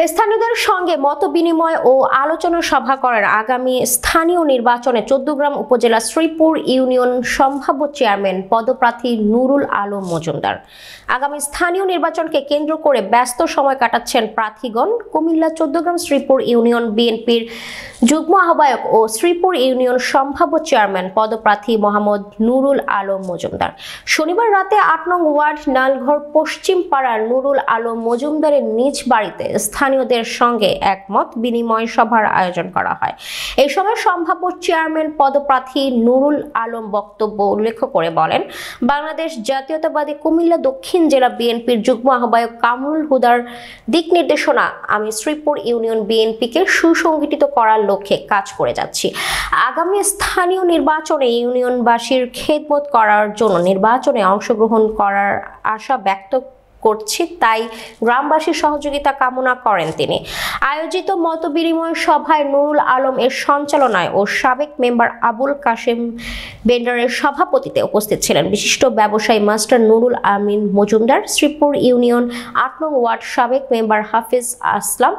স্থানীয়দের সঙ্গে মতবিনিময় ও আলোচনা সভা করার আগামী স্থানীয় নির্বাচনে চৌদ্দগ্রাম উপজেলা শ্রীপুর ইউনিয়ন সম্ভাব্য চেয়ারম্যান পদপ্রার্থী নুরুল আলম মজুমদার। আগামী স্থানীয় নির্বাচনকে কেন্দ্র করে ব্যস্ত সময় কাটাচ্ছেন প্রার্থীগণ। কুমিল্লা চৌদ্দগ্রাম শ্রীপুর ইউনিয়ন বিএনপির যুগ্ম আহ্বায়ক ও শ্রীপুর ইউনিয়ন সম্ভাব্য চেয়ারম্যান পদপ্রার্থী মোহাম্মদ নুরুল আলম মজুমদার শনিবার রাতে ৮ নং ওয়ার্ড নালঘর পশ্চিম পাড়ার নুরুল আলম মজুমদারের নিজ বাড়িতে স্থানীয়দের সঙ্গে একমত বিনিময় সভার আয়োজন করা হয়। এই সময় সম্ভাব্য চেয়ারম্যান পদপ্রার্থী নুরুল আলম বক্তব্য উল্লেখ করে বলেন, বাংলাদেশ জাতীয়তাবাদী কুমিল্লা দক্ষিণ জেলা বিএনপির যুগ্ম আহ্বায়ক কামরুল হুদার দিক নির্দেশনা আমি শ্রীপুর ইউনিয়ন বিএনপিকে সুসংগঠিত করার লক্ষ্যে কাজ করে যাচ্ছি। আগামী স্থানীয় নির্বাচনে ইউনিয়নবাসীর খেদমত করার জন্য নির্বাচনে অংশগ্রহণ করার আশা ব্যক্ত করছি, তাই গ্রামবাসীর সহযোগিতা কামনা করেন তিনি। আয়োজিত মতবিনিময় সভায় নুরুল আলম এর সঞ্চালনায় ও সাবেক মেম্বার আবুল কাশেম বেন্ডারের সভাপতিত্বে উপস্থিত ছিলেন বিশিষ্ট ব্যবসায়ী মাস্টার নুরুল আমিন মজুমদার, শ্রীপুর ইউনিয়ন ৮ নং ওয়ার্ড সাবেক মেম্বার হাফিজ আসলাম,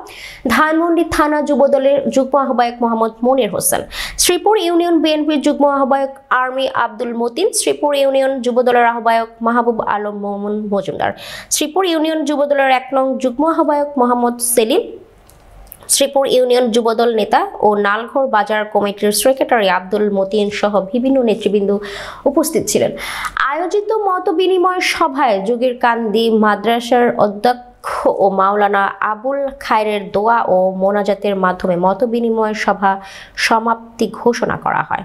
ধানমন্ডি থানা যুবদলের যুগ্ম আহ্বায়ক মোহাম্মদ মনির হোসেন, শ্রীপুর ইউনিয়ন বিএনপির যুগ্ম আহ্বায়ক আর্মি আব্দুল মতিন, শ্রীপুর ইউনিয়ন যুবদলের আহ্বায়ক মাহবুব আলম মোহাম্মদ মজুমদার, শ্রীপুর ইউনিয়ন যুবদলের ১ নং যুগ্ম আহ্বায়ক মোহাম্মদ সেলিম, শ্রীপুর ইউনিয়ন যুবদল নেতা ও নালঘর বাজার কমিটির সেক্রেটারি আব্দুল মতিন সহ বিভিন্ন নেতৃবৃন্দ উপস্থিত ছিলেন। আয়োজিত মতবিনিময় সভায় যোগীরকান্দি মাদ্রাসার অধ্যক্ষ ও মাওলানা আবুল খায়রের দোয়া ও মোনাজাতের মাধ্যমে মতবিনিময় সভা সমাপ্তি ঘোষণা করা হয়।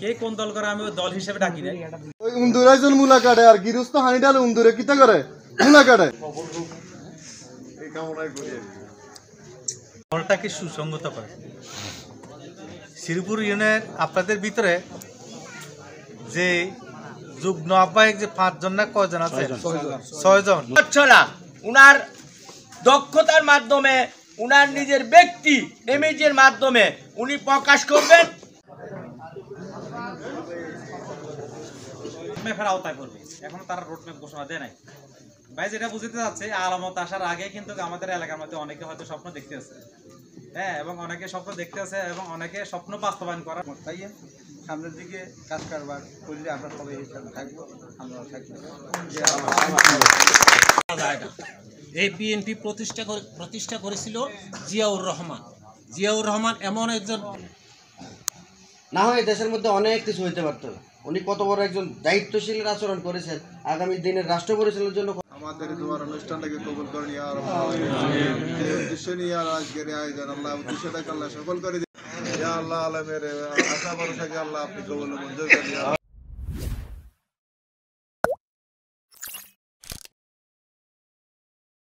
কে কোন দল করে আমি দল হিসেবে ডাকি না। ওই উন্দুরাইজন মুলা কাটে আর গিরস্ত হানি ডালে উন্দুরে কিতা করে মুলা কাটে। এই কামনাই করি দলটাকে সুসংগত করে। শ্রীপুর ইউনিয়নের আপনাদের ভিতরে যে যুগ্ম আহ্বায়ক যে ৫ জন না কয়জন আছে? ৬ জন। উনার দক্ষতার মাধ্যমে উনার নিজের ব্যক্তি ইমেজের মাধ্যমে উনি প্রকাশ করবেন। আওতায় পড়বে, এখন তারা রোডম্যাপ ঘোষণা দেয় নাই। ভাই যেটা বুঝতে যাচ্ছে, আলামত আসার আগে কিন্তু আমাদের এলাকার মধ্যে অনেকে হয়তো স্বপ্ন দেখতে আছে, হ্যাঁ, এবং অনেকে স্বপ্ন দেখতে আছে এবং অনেকে স্বপ্ন বাস্তবায়ন করার তাই সামনের দিকে কাজ কারবার করলে আমরা সবাই থাকবো, আমরা থাকবো। এই বিএনপি প্রতিষ্ঠা করেছিল জিয়াউর রহমান। জিয়াউর রহমান এমন একজন, না হয় দেশের মধ্যে অনেক কিছু হইতে পারত। উনি কত বড় একজন দায়িত্বশীল আচরণ করেছেন আগামী দিনের রাষ্ট্র পরিচালনার জন্য। আমাদের দোয়ার অনুষ্ঠানটাকে কবুল করেন ইয়া রাব্বাল আলামিন। এই উদ্দেশ্য নিয়ে আজকের আয়োজন আল্লাহ উদ্দেশ্যটাকে আল্লাহ সফল করে দিন ইয়া আল্লাহ। আলমের আশা ভরসাকে আল্লাহ আপনি কবুল মঞ্জুর করেন।